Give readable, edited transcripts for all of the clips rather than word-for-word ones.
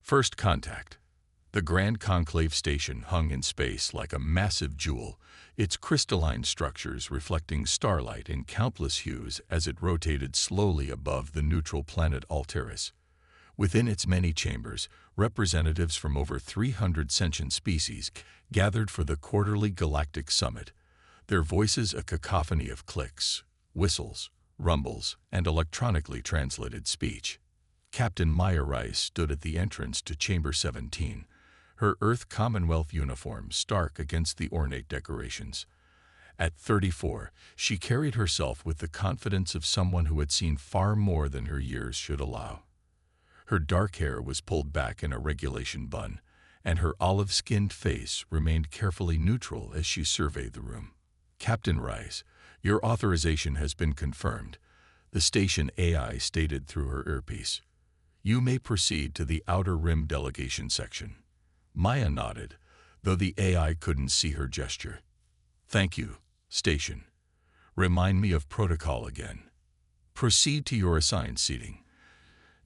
First contact. The Grand Conclave Station hung in space like a massive jewel, its crystalline structures reflecting starlight in countless hues as it rotated slowly above the neutral planet Altaris. Within its many chambers, representatives from over 300 sentient species gathered for the quarterly galactic summit, their voices a cacophony of clicks, whistles, rumbles, and electronically translated speech. Captain Maya Rice stood at the entrance to Chamber 17, her Earth Commonwealth uniform stark against the ornate decorations. At 34, she carried herself with the confidence of someone who had seen far more than her years should allow. Her dark hair was pulled back in a regulation bun, and her olive-skinned face remained carefully neutral as she surveyed the room. "Captain Rice, your authorization has been confirmed," the station AI stated through her earpiece. "You may proceed to the Outer Rim delegation section." Maya nodded, though the AI couldn't see her gesture. "Thank you, station. Remind me of protocol again. Proceed to your assigned seating.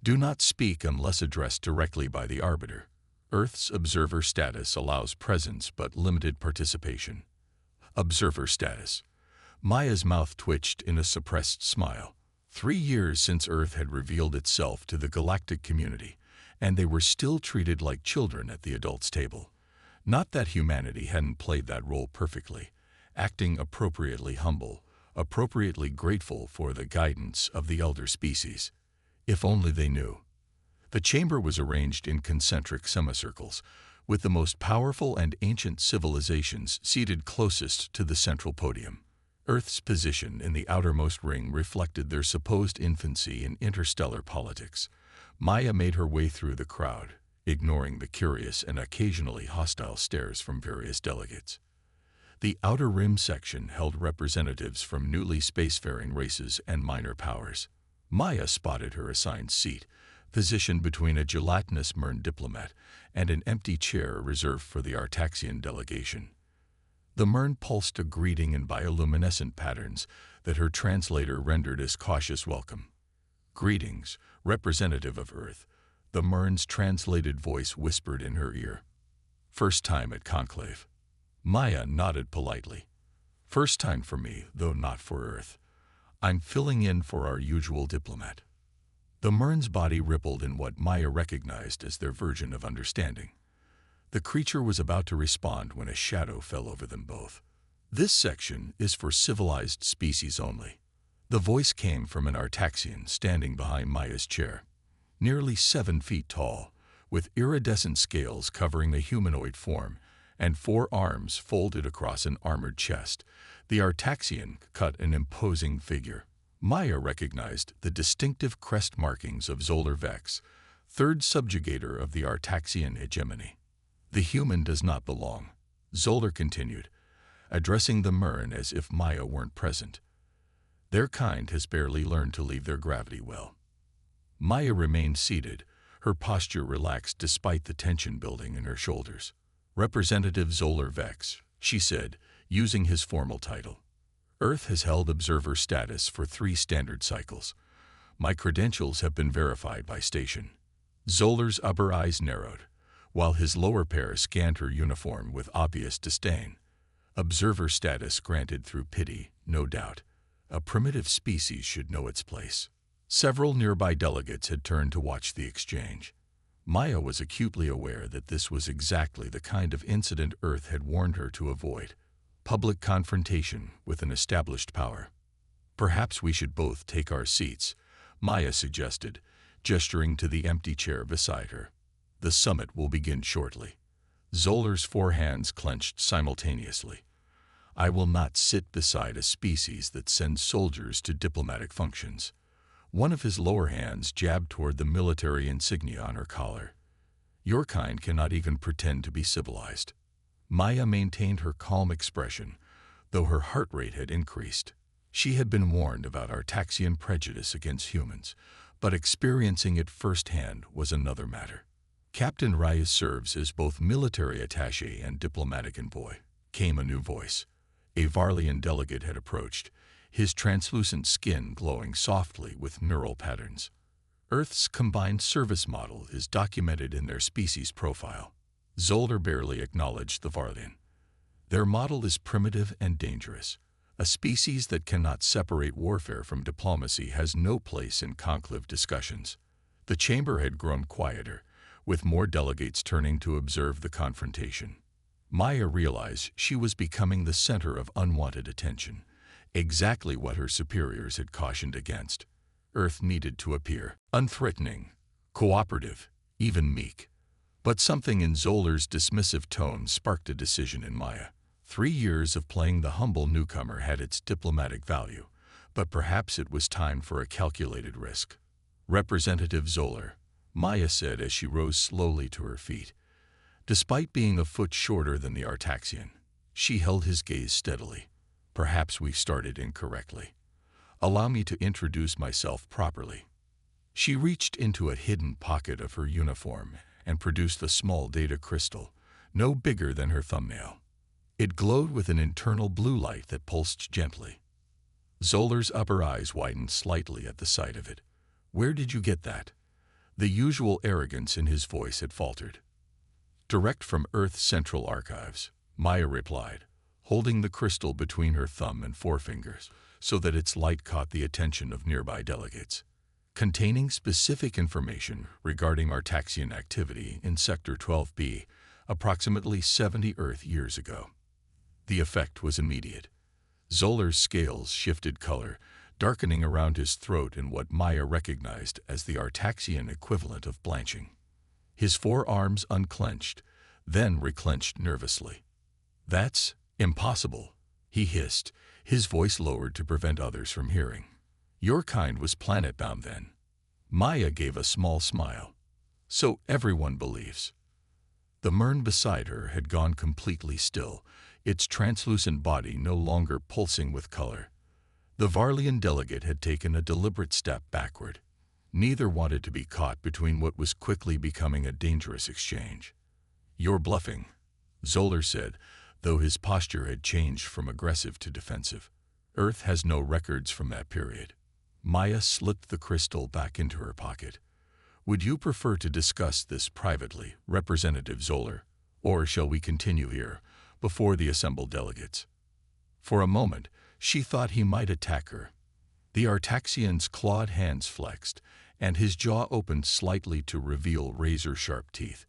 Do not speak unless addressed directly by the Arbiter. Earth's observer status allows presence but limited participation." Observer status. Maya's mouth twitched in a suppressed smile. 3 years since Earth had revealed itself to the galactic community, and they were still treated like children at the adults' table. Not that humanity hadn't played that role perfectly, acting appropriately humble, appropriately grateful for the guidance of the elder species. If only they knew. The chamber was arranged in concentric semicircles, with the most powerful and ancient civilizations seated closest to the central podium. Earth's position in the outermost ring reflected their supposed infancy in interstellar politics. Maya made her way through the crowd, ignoring the curious and occasionally hostile stares from various delegates. The Outer Rim section held representatives from newly spacefaring races and minor powers. Maya spotted her assigned seat, positioned between a gelatinous Mern diplomat and an empty chair reserved for the Artaxian delegation. The Mern pulsed a greeting in bioluminescent patterns that her translator rendered as cautious welcome. "Greetings, representative of Earth," the Mern's translated voice whispered in her ear. "First time at Conclave." Maya nodded politely. "First time for me, though not for Earth. I'm filling in for our usual diplomat." The Mern's body rippled in what Maya recognized as their version of understanding. The creature was about to respond when a shadow fell over them both. "This section is for civilized species only." The voice came from an Artaxian standing behind Maya's chair. Nearly 7 feet tall, with iridescent scales covering the humanoid form and 4 arms folded across an armored chest, the Artaxian cut an imposing figure. Maya recognized the distinctive crest markings of Zolar Vex, third subjugator of the Artaxian hegemony. "The human does not belong," Zolar continued, addressing the Mern as if Maya weren't present. "Their kind has barely learned to leave their gravity well." Maya remained seated, her posture relaxed despite the tension building in her shoulders. "Representative Zolar Vex," she said, using his formal title. "Earth has held observer status for 3 standard cycles. My credentials have been verified by station." Zolar's upper eyes narrowed, while his lower pair scanned her uniform with obvious disdain. Observer status granted through pity, no doubt. A primitive species should know its place. Several nearby delegates had turned to watch the exchange. Maya was acutely aware that this was exactly the kind of incident Earth had warned her to avoid. Public confrontation with an established power. "Perhaps we should both take our seats," Maya suggested, gesturing to the empty chair beside her. "The summit will begin shortly." Zolar's 4 hands clenched simultaneously. "I will not sit beside a species that sends soldiers to diplomatic functions." One of his lower hands jabbed toward the military insignia on her collar. "Your kind cannot even pretend to be civilized." Maya maintained her calm expression, though her heart rate had increased. She had been warned about Artaxian prejudice against humans, but experiencing it firsthand was another matter. "Captain Rice serves as both military attaché and diplomatic envoy," came a new voice. A Varlian delegate had approached, his translucent skin glowing softly with neural patterns. Earth's combined service model is documented in their species profile. Zoller barely acknowledged the Varlian. Their model is primitive and dangerous. A species that cannot separate warfare from diplomacy has no place in conclave discussions. The chamber had grown quieter, with more delegates turning to observe the confrontation. Maya realized she was becoming the center of unwanted attention, exactly what her superiors had cautioned against. Earth needed to appear unthreatening, cooperative, even meek. But something in Zoller's dismissive tone sparked a decision in Maya. 3 years of playing the humble newcomer had its diplomatic value, but perhaps it was time for a calculated risk. Representative Zoller, Maya said as she rose slowly to her feet. Despite being a foot shorter than the Artaxian, she held his gaze steadily. Perhaps we started incorrectly. Allow me to introduce myself properly. She reached into a hidden pocket of her uniform and produced a small data crystal, no bigger than her thumbnail. It glowed with an internal blue light that pulsed gently. Zoller's upper eyes widened slightly at the sight of it. Where did you get that? The usual arrogance in his voice had faltered. Direct from Earth's central archives, Maya replied, holding the crystal between her thumb and forefingers so that its light caught the attention of nearby delegates. Containing specific information regarding Artaxian activity in Sector 12B, approximately 70 Earth years ago. The effect was immediate. Zoller's scales shifted color, darkening around his throat in what Maya recognized as the Artaxian equivalent of blanching. His forearms unclenched, then reclenched nervously. "That's impossible," he hissed, his voice lowered to prevent others from hearing. "Your kind was planet-bound then." Maya gave a small smile. "So everyone believes." The Mern beside her had gone completely still, its translucent body no longer pulsing with color. The Varlian delegate had taken a deliberate step backward. Neither wanted to be caught between what was quickly becoming a dangerous exchange. "You're bluffing," Zoller said, though his posture had changed from aggressive to defensive. "Earth has no records from that period." Maya slipped the crystal back into her pocket. "Would you prefer to discuss this privately, Representative Zoller, or shall we continue here, before the assembled delegates?" For a moment, she thought he might attack her. The Artaxian's clawed hands flexed, and his jaw opened slightly to reveal razor-sharp teeth.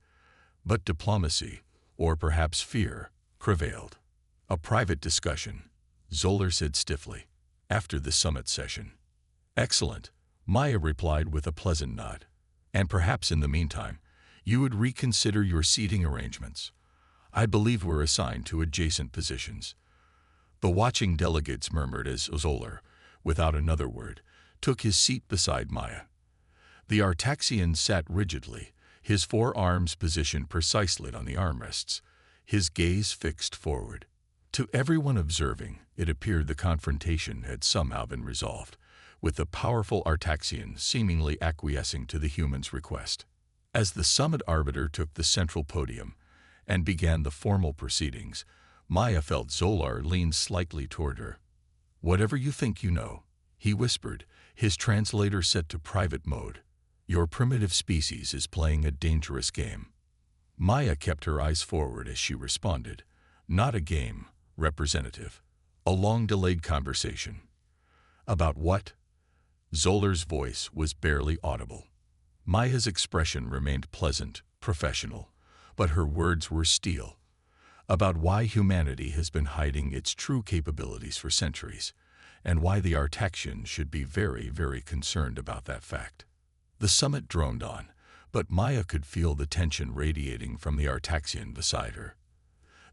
But diplomacy, or perhaps fear, prevailed. "A private discussion," Zoller said stiffly, "after the summit session." "Excellent," Maya replied with a pleasant nod. "And perhaps in the meantime, you would reconsider your seating arrangements. I believe we're assigned to adjacent positions." The watching delegates murmured as Zoller, without another word, took his seat beside Maya. The Artaxian sat rigidly, his forearms positioned precisely on the armrests, his gaze fixed forward. To everyone observing, it appeared the confrontation had somehow been resolved, with the powerful Artaxian seemingly acquiescing to the human's request. As the summit arbiter took the central podium and began the formal proceedings, Maya felt Zoller lean slightly toward her. "Whatever you think you know," he whispered, his translator set to private mode. "Your primitive species is playing a dangerous game." Maya kept her eyes forward as she responded. "Not a game, Representative. A long-delayed conversation." "About what?" Zoller's voice was barely audible. Maya's expression remained pleasant, professional, but her words were steel. "About why humanity has been hiding its true capabilities for centuries, and why the Artaxians should be very, very concerned about that fact." The summit droned on, but Maya could feel the tension radiating from the Artaxian beside her.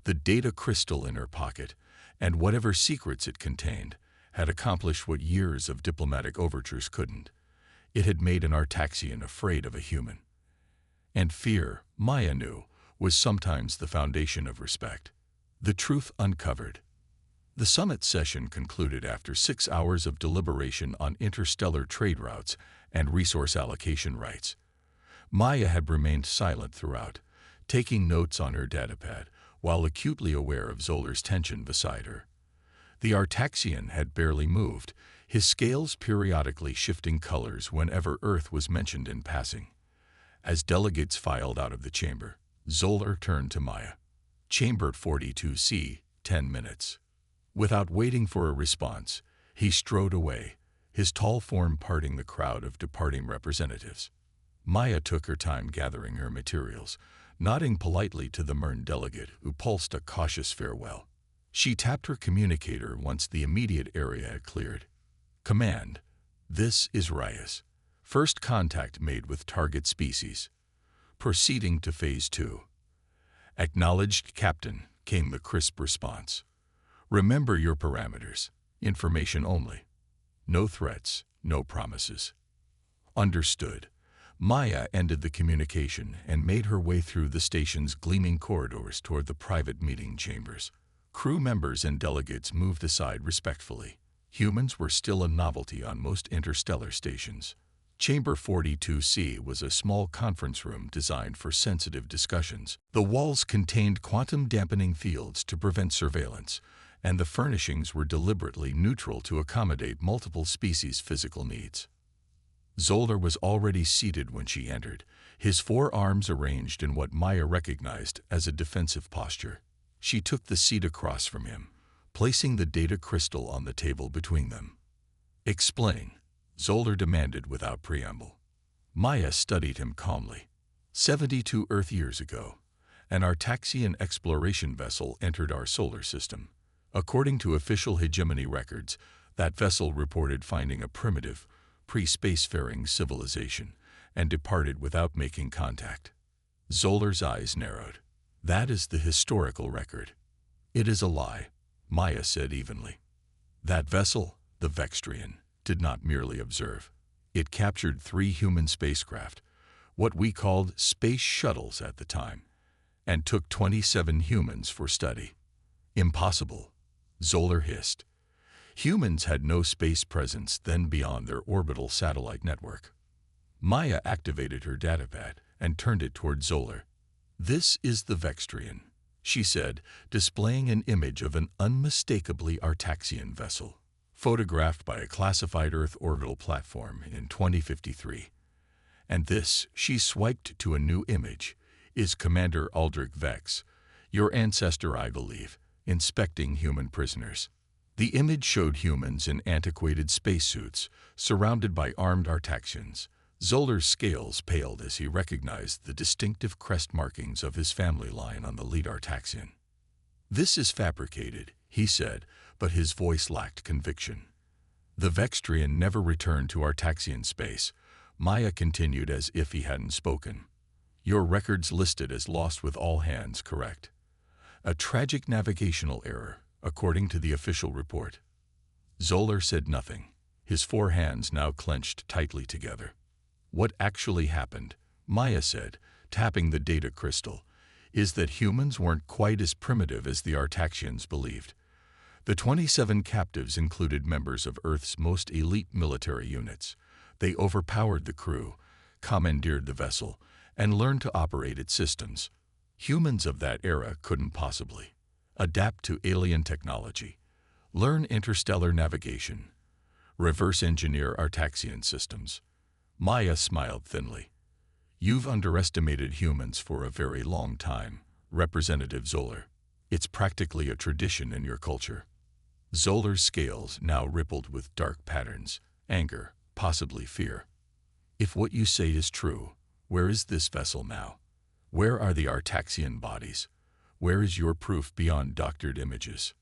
The data crystal in her pocket, and whatever secrets it contained, had accomplished what years of diplomatic overtures couldn't. It had made an Artaxian afraid of a human. And fear, Maya knew, was sometimes the foundation of respect. The truth uncovered. The summit session concluded after 6 hours of deliberation on interstellar trade routes and resource allocation rights. Maya had remained silent throughout, taking notes on her datapad while acutely aware of Zoller's tension beside her. The Artaxian had barely moved, his scales periodically shifting colors whenever Earth was mentioned in passing. As delegates filed out of the chamber, Zoller turned to Maya. Chamber 42C, 10 minutes. Without waiting for a response, he strode away, his tall form parting the crowd of departing representatives. Maya took her time gathering her materials, nodding politely to the Mern delegate who pulsed a cautious farewell. She tapped her communicator once the immediate area had cleared. Command, this is Reyes. First contact made with target species. Proceeding to Phase 2. Acknowledged, Captain, came the crisp response. Remember your parameters. Information only. No threats, no promises. Understood. Maya ended the communication and made her way through the station's gleaming corridors toward the private meeting chambers. Crew members and delegates moved aside respectfully. Humans were still a novelty on most interstellar stations. Chamber 42C was a small conference room designed for sensitive discussions. The walls contained quantum-dampening fields to prevent surveillance, and the furnishings were deliberately neutral to accommodate multiple species' physical needs. Zoller was already seated when she entered, his forearms arranged in what Maya recognized as a defensive posture. She took the seat across from him, placing the data crystal on the table between them. Explain, Zoller demanded without preamble. Maya studied him calmly. 72 Earth years ago, an Artaxian exploration vessel entered our solar system. According to official hegemony records, that vessel reported finding a primitive, pre-spacefaring civilization and departed without making contact. Zoller's eyes narrowed. That is the historical record. It is a lie, Maya said evenly. That vessel, the Vextrian, did not merely observe. It captured 3 human spacecraft, what we called space shuttles at the time, and took 27 humans for study. Impossible, Zoller hissed. Humans had no space presence then beyond their orbital satellite network. Maya activated her datapad and turned it toward Zoller. This is the Vextrian, she said, displaying an image of an unmistakably Artaxian vessel, photographed by a classified Earth orbital platform in 2053. And this, she swiped to a new image, is Commander Aldrich Vex, your ancestor, I believe, inspecting human prisoners. The image showed humans in antiquated spacesuits, surrounded by armed Artaxians. Zoller's scales paled as he recognized the distinctive crest markings of his family line on the lead Artaxian. This is fabricated, he said, but his voice lacked conviction. The Vextrian never returned to Artaxian space, Maya continued as if he hadn't spoken. Your records listed as lost with all hands, correct? A tragic navigational error, according to the official report. Zoller said nothing, his 4 hands now clenched tightly together. What actually happened, Maya said, tapping the data crystal, is that humans weren't quite as primitive as the Artaxians believed. The 27 captives included members of Earth's most elite military units. They overpowered the crew, commandeered the vessel, and learned to operate its systems. Humans of that era couldn't possibly adapt to alien technology, learn interstellar navigation, reverse engineer Artaxian systems. Maya smiled thinly. You've underestimated humans for a very long time, Representative Zoller. It's practically a tradition in your culture. Zoller's scales now rippled with dark patterns, anger, possibly fear. If what you say is true, where is this vessel now? Where are the Artaxian bodies? Where is your proof beyond doctored images?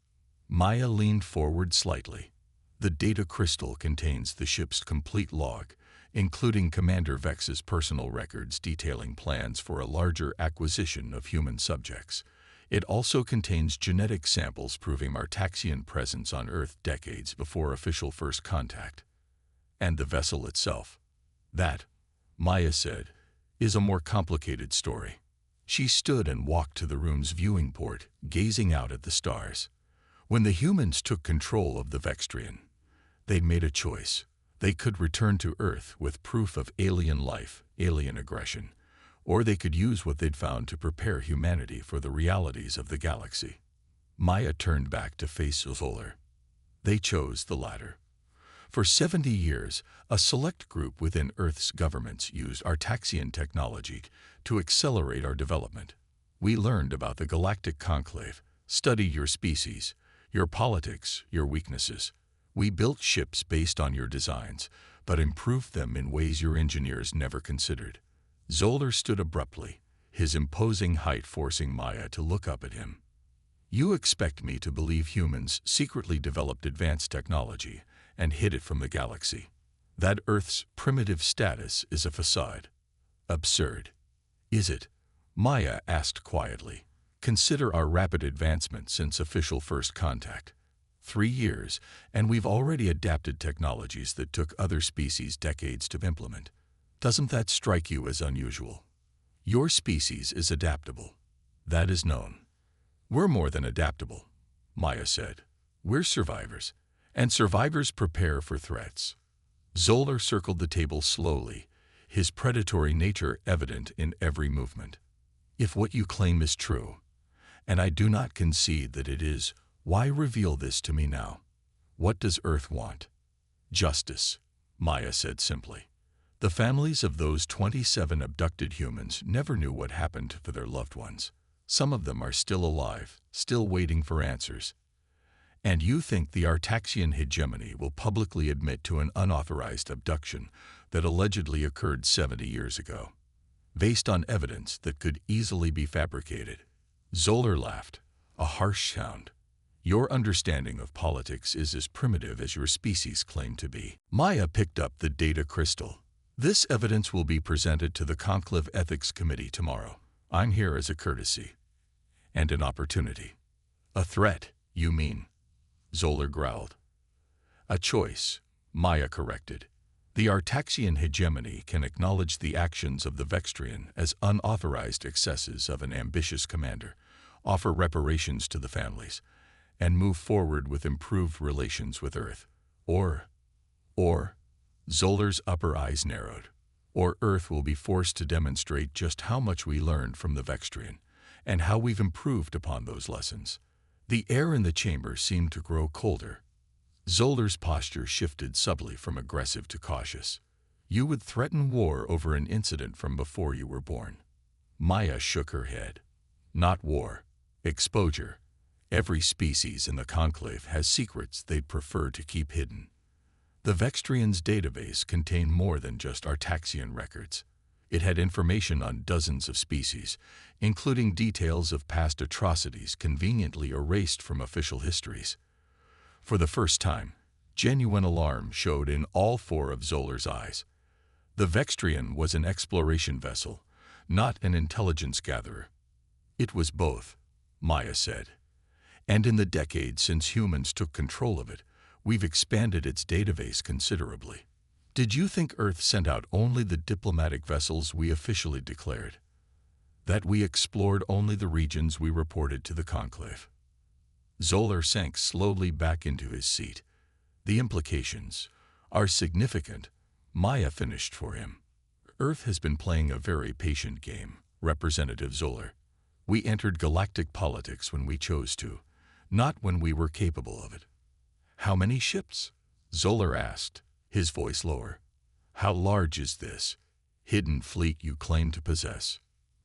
Maya leaned forward slightly. The data crystal contains the ship's complete log, including Commander Vex's personal records detailing plans for a larger acquisition of human subjects. It also contains genetic samples proving Artaxian presence on Earth decades before official first contact. And the vessel itself. That, Maya said, is a more complicated story. She stood and walked to the room's viewing port, gazing out at the stars. When the humans took control of the Vextrian, they made a choice. They could return to Earth with proof of alien life, alien aggression, or they could use what they'd found to prepare humanity for the realities of the galaxy. Maya turned back to face Zoller. They chose the latter. For 70 years, a select group within Earth's governments used Artaxian technology to accelerate our development. We learned about the Galactic Conclave, studied your species, your politics, your weaknesses. We built ships based on your designs, but improved them in ways your engineers never considered. Zoller stood abruptly, his imposing height forcing Maya to look up at him. You expect me to believe humans secretly developed advanced technology and hid it from the galaxy. That Earth's primitive status is a facade. Absurd. Is it? Maya asked quietly. Consider our rapid advancement since official first contact. 3 years, and we've already adapted technologies that took other species decades to implement. Doesn't that strike you as unusual? Your species is adaptable. That is known. We're more than adaptable, Maya said. We're survivors, and survivors prepare for threats. Zoller circled the table slowly, his predatory nature evident in every movement. If what you claim is true, and I do not concede that it is, why reveal this to me now? What does Earth want? Justice, Maya said simply. The families of those 27 abducted humans never knew what happened to their loved ones. Some of them are still alive, still waiting for answers. And you think the Artaxian hegemony will publicly admit to an unauthorized abduction that allegedly occurred 70 years ago, based on evidence that could easily be fabricated? Zoller laughed, a harsh sound. Your understanding of politics is as primitive as your species claim to be. Maya picked up the data crystal. This evidence will be presented to the Conclave Ethics Committee tomorrow. I'm here as a courtesy and an opportunity. A threat, you mean? Zoller growled. A choice, Maya corrected. The Artaxian hegemony can acknowledge the actions of the Vextrian as unauthorized excesses of an ambitious commander, offer reparations to the families, and move forward with improved relations with Earth. Or, Zoller's upper eyes narrowed. Or Earth will be forced to demonstrate just how much we learned from the Vextrian, and how we've improved upon those lessons. The air in the chamber seemed to grow colder. Zoller's posture shifted subtly from aggressive to cautious. You would threaten war over an incident from before you were born. Maya shook her head. Not war. Exposure. Every species in the Conclave has secrets they'd prefer to keep hidden. The Vextrian's database contained more than just Artaxian records. It had information on dozens of species, including details of past atrocities conveniently erased from official histories. For the first time, genuine alarm showed in all 4 of Zoller's eyes. The Vextrian was an exploration vessel, not an intelligence gatherer. It was both, Maya said. And in the decades since humans took control of it, we've expanded its database considerably. Did you think Earth sent out only the diplomatic vessels we officially declared? That we explored only the regions we reported to the Conclave? Zoller sank slowly back into his seat. The implications are significant, Maya finished for him. Earth has been playing a very patient game, Representative Zoller. We entered galactic politics when we chose to, not when we were capable of it. How many ships? Zoller asked, his voice lower. How large is this hidden fleet you claim to possess?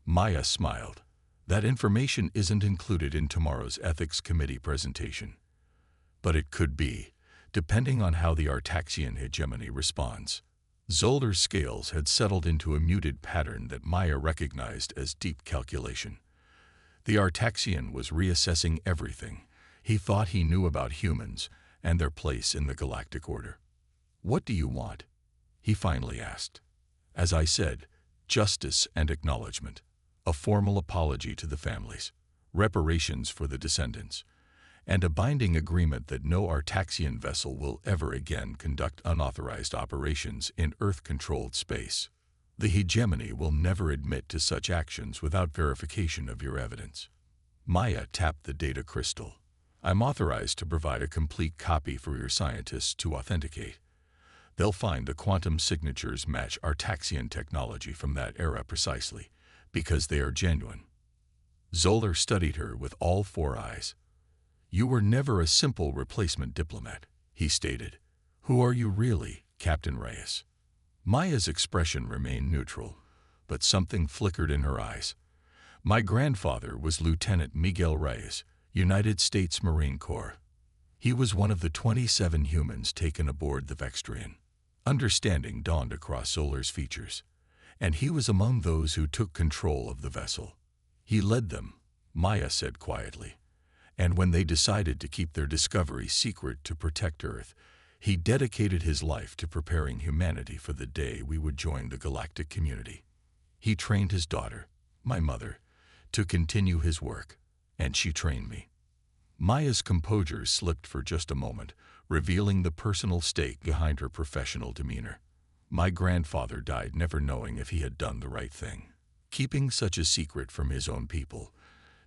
Maya smiled. That information isn't included in tomorrow's Ethics Committee presentation. But it could be, depending on how the Artaxian hegemony responds. Zoller's scales had settled into a muted pattern that Maya recognized as deep calculation. The Artaxian was reassessing everything he thought he knew about humans and their place in the galactic order. What do you want? He finally asked. As I said, justice and acknowledgement, a formal apology to the families, reparations for the descendants, and a binding agreement that no Artaxian vessel will ever again conduct unauthorized operations in Earth-controlled space. The hegemony will never admit to such actions without verification of your evidence. Maya tapped the data crystal. I'm authorized to provide a complete copy for your scientists to authenticate. They'll find the quantum signatures match Artaxian technology from that era precisely, because they are genuine. Zoller studied her with all 4 eyes. You were never a simple replacement diplomat, he stated. Who are you really, Captain Reyes? Maya's expression remained neutral, but something flickered in her eyes. My grandfather was Lieutenant Miguel Reyes, United States Marine Corps. He was one of the 27 humans taken aboard the Vextrian. Understanding dawned across Zolar's features, and he was among those who took control of the vessel. He led them, Maya said quietly, and when they decided to keep their discovery secret to protect Earth, he dedicated his life to preparing humanity for the day we would join the galactic community. He trained his daughter, my mother, to continue his work, and she trained me. Maya's composure slipped for just a moment, revealing the personal stake behind her professional demeanor. My grandfather died never knowing if he had done the right thing. Keeping such a secret from his own people,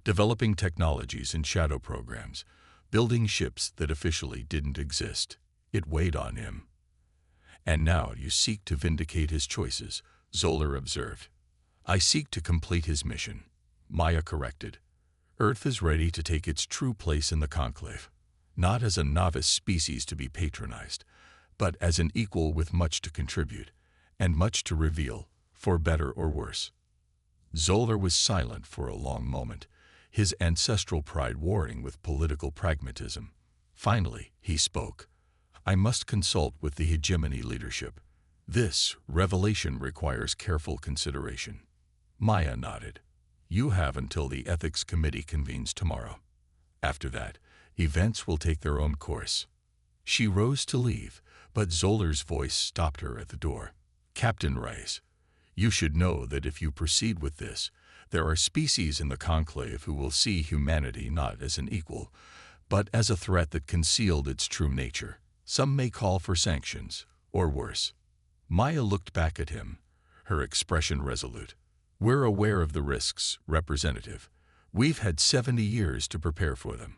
developing technologies and shadow programs, building ships that officially didn't exist, it weighed on him. And now you seek to vindicate his choices, Zolar observed. I seek to complete his mission, Maya corrected. Earth is ready to take its true place in the conclave, not as a novice species to be patronized, but as an equal with much to contribute, and much to reveal, for better or worse. Zolar was silent for a long moment, his ancestral pride warring with political pragmatism. Finally, he spoke. I must consult with the hegemony leadership. This revelation requires careful consideration. Maya nodded. You have until the ethics committee convenes tomorrow. After that, events will take their own course. She rose to leave, but Zolar's voice stopped her at the door. Captain Reyes, you should know that if you proceed with this, there are species in the conclave who will see humanity not as an equal, but as a threat that concealed its true nature. Some may call for sanctions, or worse. Maya looked back at him, her expression resolute. We're aware of the risks, Representative. We've had 70 years to prepare for them.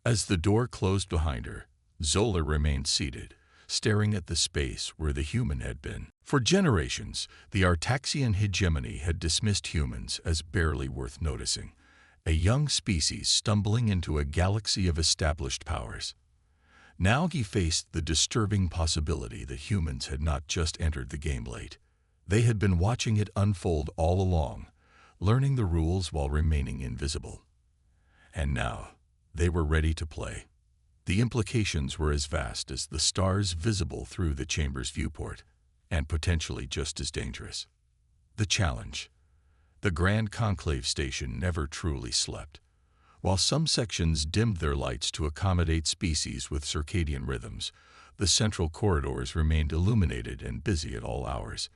As the door closed behind her, Zolar remained seated, staring at the space where the human had been. For generations, the Artaxian hegemony had dismissed humans as barely worth noticing, a young species stumbling into a galaxy of established powers. Now he faced the disturbing possibility that humans had not just entered the game late. They had been watching it unfold all along, learning the rules while remaining invisible. And now, they were ready to play. The implications were as vast as the stars visible through the chamber's viewport, and potentially just as dangerous. The challenge. The Grand Conclave Station never truly slept. While some sections dimmed their lights to accommodate species with circadian rhythms, the central corridors remained illuminated and busy at all hours.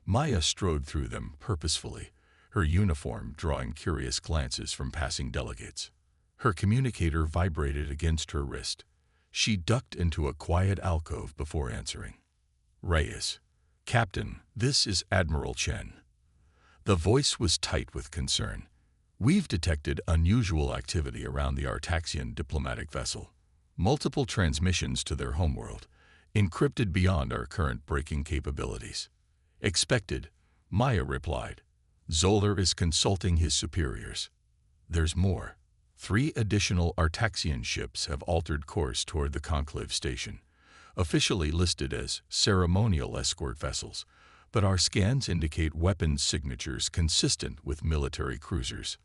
Maya strode through them purposefully, her uniform drawing curious glances from passing delegates. Her communicator vibrated against her wrist. She ducked into a quiet alcove before answering. Reyes. Captain, this is Admiral Chen. The voice was tight with concern. We've detected unusual activity around the Artaxian diplomatic vessel. Multiple transmissions to their homeworld, encrypted beyond our current breaking capabilities. Expected, Maya replied. Zolar is consulting his superiors. There's more. 3 additional Artaxian ships have altered course toward the Conclave Station, officially listed as ceremonial escort vessels, but our scans indicate weapons signatures consistent with military cruisers.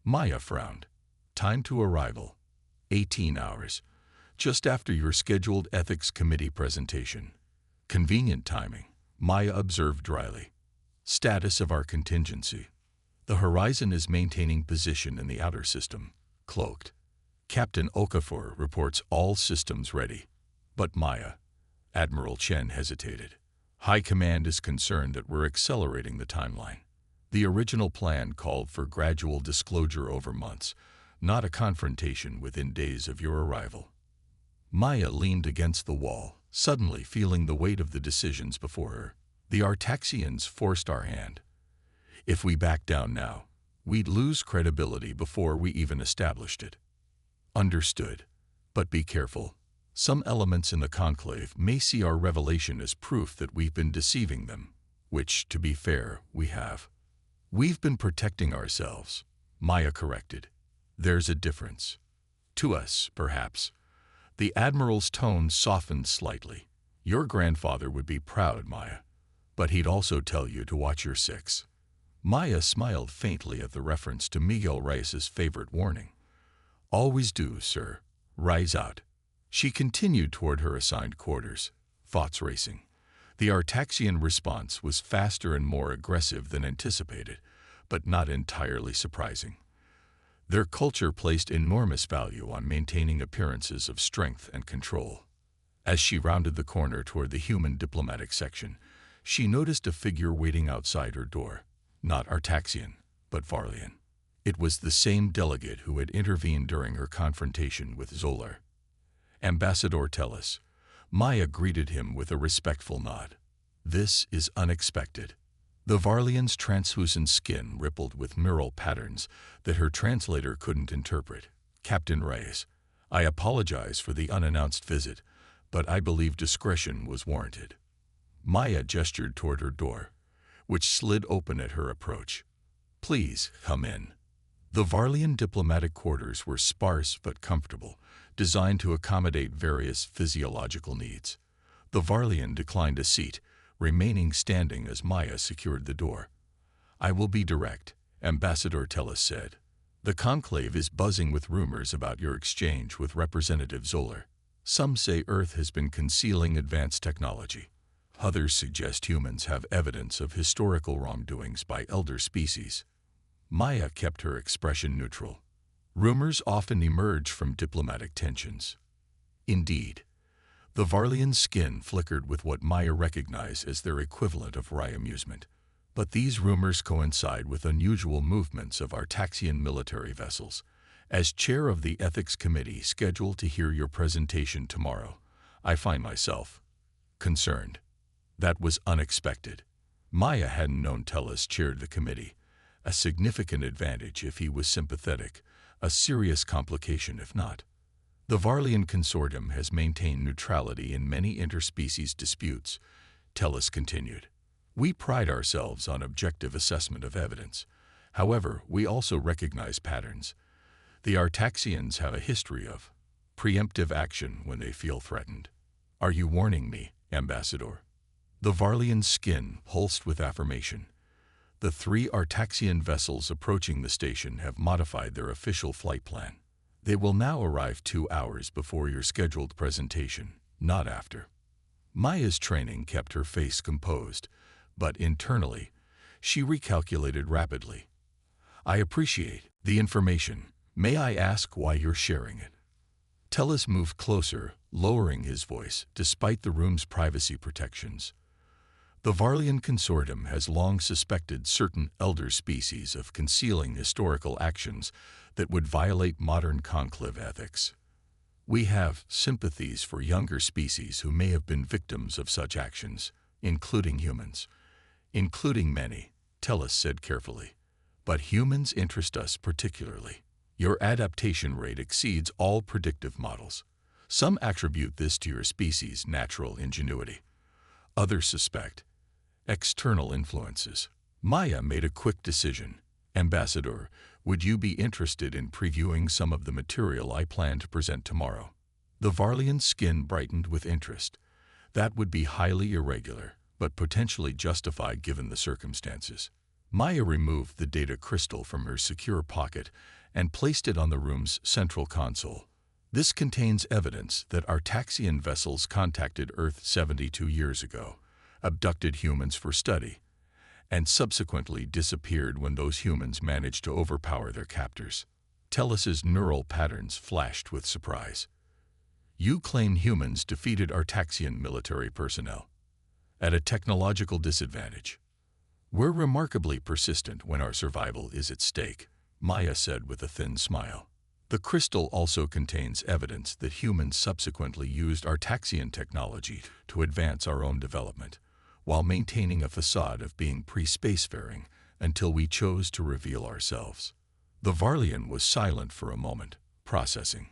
Maya frowned. Time to arrival. 18 hours. Just after your scheduled ethics committee presentation. Convenient timing, Maya observed dryly. Status of our contingency. The Horizon is maintaining position in the outer system. Cloaked. Captain Okafor reports all systems ready. But Maya. Admiral Chen hesitated. High Command is concerned that we're accelerating the timeline. The original plan called for gradual disclosure over months, not a confrontation within days of your arrival. Maya leaned against the wall, suddenly feeling the weight of the decisions before her. The Artaxians forced our hand. If we back down now, we'd lose credibility before we even established it. Understood. But be careful. Some elements in the conclave may see our revelation as proof that we've been deceiving them, which, to be fair, we have. We've been protecting ourselves, Maya corrected. There's a difference. To us, perhaps. The Admiral's tone softened slightly. Your grandfather would be proud, Maya, but he'd also tell you to watch your six. Maya smiled faintly at the reference to Miguel Reyes's favorite warning. Always do, sir. Rise out. She continued toward her assigned quarters, thoughts racing. The Artaxian response was faster and more aggressive than anticipated, but not entirely surprising. Their culture placed enormous value on maintaining appearances of strength and control. As she rounded the corner toward the human diplomatic section, she noticed a figure waiting outside her door. Not Artaxian, but Varlian. It was the same delegate who had intervened during her confrontation with Zolar. Ambassador Tellus. Maya greeted him with a respectful nod. This is unexpected. The Varlian's translucent skin rippled with mural patterns that her translator couldn't interpret. Captain Reyes, I apologize for the unannounced visit, but I believe discretion was warranted. Maya gestured toward her door, which slid open at her approach. Please come in. The Varlian diplomatic quarters were sparse but comfortable, designed to accommodate various physiological needs. The Varlian declined a seat, remaining standing as Maya secured the door. I will be direct, Ambassador Tellus said. The conclave is buzzing with rumors about your exchange with Representative Zolar. Some say Earth has been concealing advanced technology. Others suggest humans have evidence of historical wrongdoings by elder species. Maya kept her expression neutral. Rumors often emerge from diplomatic tensions. Indeed, the Varlian's skin flickered with what Maya recognized as their equivalent of wry amusement. But these rumors coincide with unusual movements of Artaxian military vessels. As chair of the Ethics Committee scheduled to hear your presentation tomorrow, I find myself concerned. That was unexpected. Maya hadn't known Tellus chaired the committee, a significant advantage if he was sympathetic, a serious complication if not. The Varlian Consortium has maintained neutrality in many interspecies disputes, Tellus continued. We pride ourselves on objective assessment of evidence. However, we also recognize patterns. The Artaxians have a history of preemptive action when they feel threatened. Are you warning me, Ambassador? The Varlian's skin pulsed with affirmation. The 3 Artaxian vessels approaching the station have modified their official flight plan. They will now arrive 2 hours before your scheduled presentation, not after. Maya's training kept her face composed, but internally, she recalculated rapidly. I appreciate the information. May I ask why you're sharing it? Tellus moved closer, lowering his voice despite the room's privacy protections. The Varlian Consortium has long suspected certain elder species of concealing historical actions that would violate modern conclave ethics. We have sympathies for younger species who may have been victims of such actions, including humans. Including many, Tellus said carefully. But humans interest us particularly. Your adaptation rate exceeds all predictive models. Some attribute this to your species' natural ingenuity. Others suspect external influences. Maya made a quick decision. Ambassador, would you be interested in previewing some of the material I plan to present tomorrow? The Varlian's skin brightened with interest. That would be highly irregular, but potentially justified given the circumstances. Maya removed the data crystal from her secure pocket and placed it on the room's central console. This contains evidence that Artaxian vessels contacted Earth 72 years ago, abducted humans for study, and subsequently disappeared when those humans managed to overpower their captors. Tellus's neural patterns flashed with surprise. You claim humans defeated Artaxian military personnel at a technological disadvantage. We're remarkably persistent when our survival is at stake, Maya said with a thin smile. The crystal also contains evidence that humans subsequently used Artaxian technology to advance our own development, while maintaining a facade of being pre-spacefaring until we chose to reveal ourselves. The Varlian was silent for a moment, processing.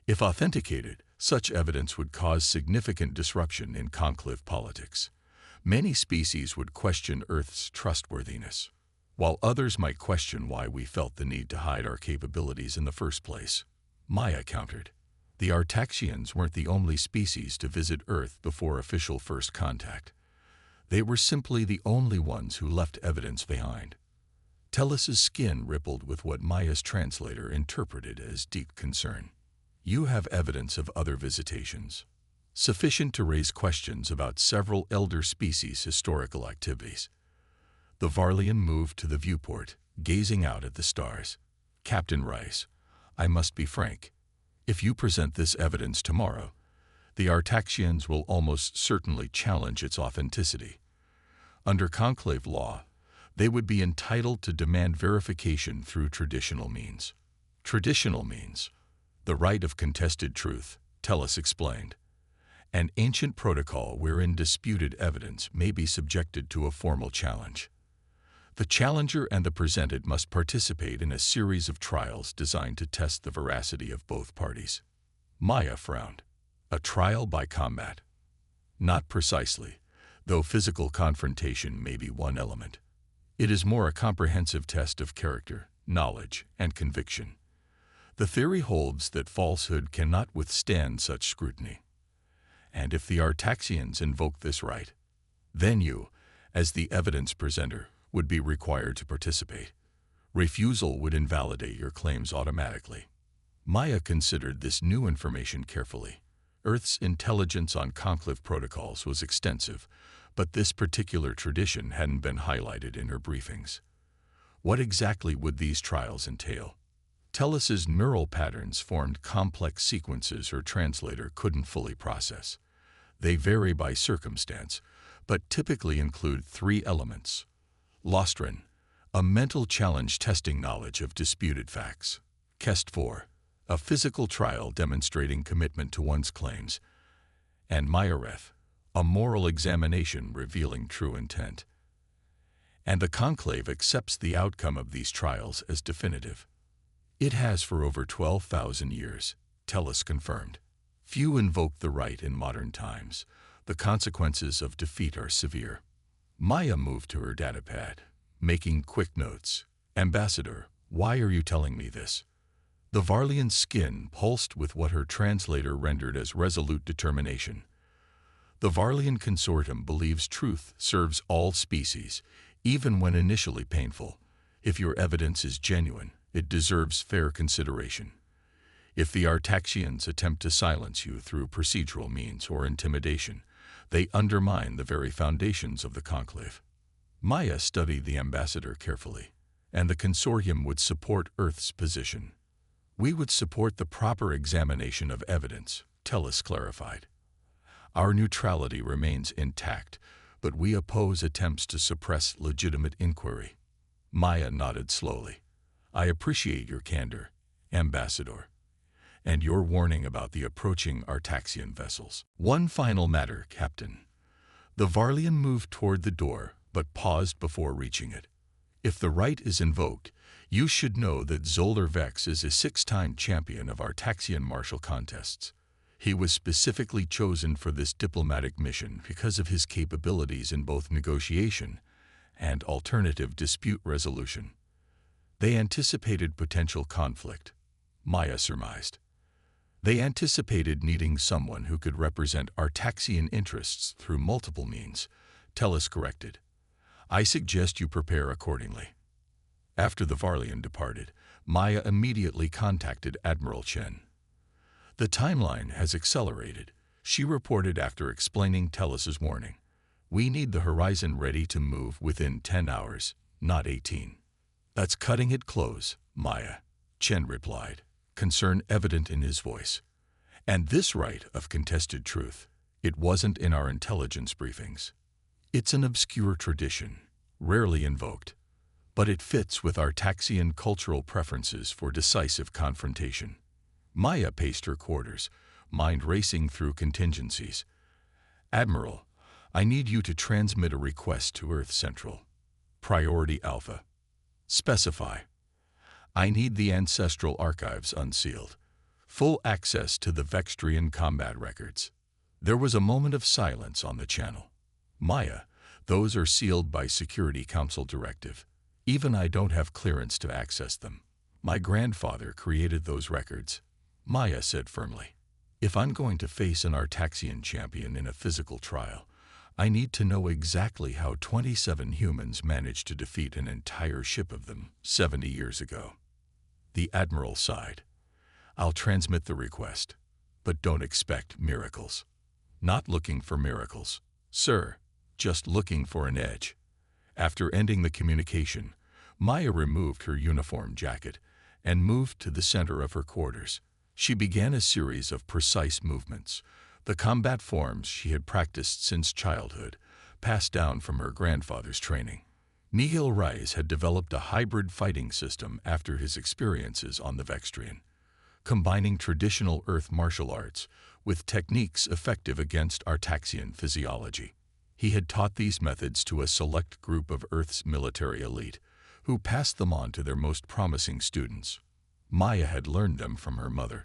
If authenticated, such evidence would cause significant disruption in conclave politics. Many species would question Earth's trustworthiness, while others might question why we felt the need to hide our capabilities in the first place. Maya countered. The Artaxians weren't the only species to visit Earth before official first contact. They were simply the only ones who left evidence behind. Tellus's skin rippled with what Maya's translator interpreted as deep concern. You have evidence of other visitations, sufficient to raise questions about several elder species' historical activities. The Varlian moved to the viewport, gazing out at the stars. Captain Rice, I must be frank. If you present this evidence tomorrow, the Artaxians will almost certainly challenge its authenticity. Under conclave law, they would be entitled to demand verification through traditional means. Traditional means, the right of contested truth, Tellus explained. An ancient protocol wherein disputed evidence may be subjected to a formal challenge. The challenger and the presented must participate in a series of trials designed to test the veracity of both parties. Maya frowned. A trial by combat. Not precisely, though physical confrontation may be one element. It is more a comprehensive test of character, knowledge, and conviction. The theory holds that falsehood cannot withstand such scrutiny. And if the Artaxians invoke this right, then you, as the evidence presenter, would be required to participate. Refusal would invalidate your claims automatically. Maya considered this new information carefully. Earth's intelligence on conclave protocols was extensive, but this particular tradition hadn't been highlighted in her briefings. What exactly would these trials entail? Tellus's neural patterns formed complex sequences her translator couldn't fully process. They vary by circumstance, but typically include three elements. Lostrin, a mental challenge testing knowledge of disputed facts. Kest 4, a physical trial demonstrating commitment to one's claims. And Mayareth, a moral examination revealing true intent. And the conclave accepts the outcome of these trials as definitive. It has for over 12,000 years, Tellus confirmed. Few invoke the right in modern times. The consequences of defeat are severe. Maya moved to her datapad, making quick notes. Ambassador, why are you telling me this? The Varlian's skin pulsed with what her translator rendered as resolute determination. The Varlian consortium believes truth serves all species, even when initially painful. If your evidence is genuine, it deserves fair consideration. If the Artaxians attempt to silence you through procedural means or intimidation, they undermine the very foundations of the conclave. Maya studied the ambassador carefully, and the consortium would support Earth's position. We would support the proper examination of evidence, Tellus clarified. Our neutrality remains intact, but we oppose attempts to suppress legitimate inquiry. Maya nodded slowly. I appreciate your candor, Ambassador, and your warning about the approaching Artaxian vessels. One final matter, Captain. The Varlian moved toward the door, but paused before reaching it. If the right is invoked, you should know that Zolar Vex is a 6-time champion of Artaxian martial contests. He was specifically chosen for this diplomatic mission because of his capabilities in both negotiation and alternative dispute resolution. They anticipated potential conflict, Maya surmised. They anticipated needing someone who could represent Artaxian interests through multiple means, Tellus corrected. I suggest you prepare accordingly. After the Varlian departed, Maya immediately contacted Admiral Chen. The timeline has accelerated, she reported after explaining Tellus's warning. We need the horizon ready to move within 10 hours, not 18. That's cutting it close, Maya, Chen replied, concern evident in his voice. And this right of contested truth, it wasn't in our intelligence briefings. It's an obscure tradition, rarely invoked, but it fits with Artaxian cultural preferences for decisive confrontation. Maya paced her quarters, mind racing through contingencies. Admiral, I need you to transmit a request to Earth Central. Priority Alpha. Specify. I need the ancestral archives unsealed. Full access to the Vextrian combat records. There was a moment of silence on the channel. Maya, those are sealed by Security Council directive. Even I don't have clearance to access them. My grandfather created those records, Maya said firmly. If I'm going to face an Artaxian champion in a physical trial, I need to know exactly how 27 humans managed to defeat an entire ship of them 70 years ago. The Admiral sighed. I'll transmit the request, but don't expect miracles. Not looking for miracles, sir, just looking for an edge. After ending the communication, Maya removed her uniform jacket and moved to the center of her quarters. She began a series of precise movements, the combat forms she had practiced since childhood, passed down from her grandfather's training. Nihil Rise had developed a hybrid fighting system after his experiences on the Vextrian, combining traditional Earth martial arts with techniques effective against Artaxian physiology. He had taught these methods to a select group of Earth's military elite, who passed them on to their most promising students. Maya had learned them from her mother.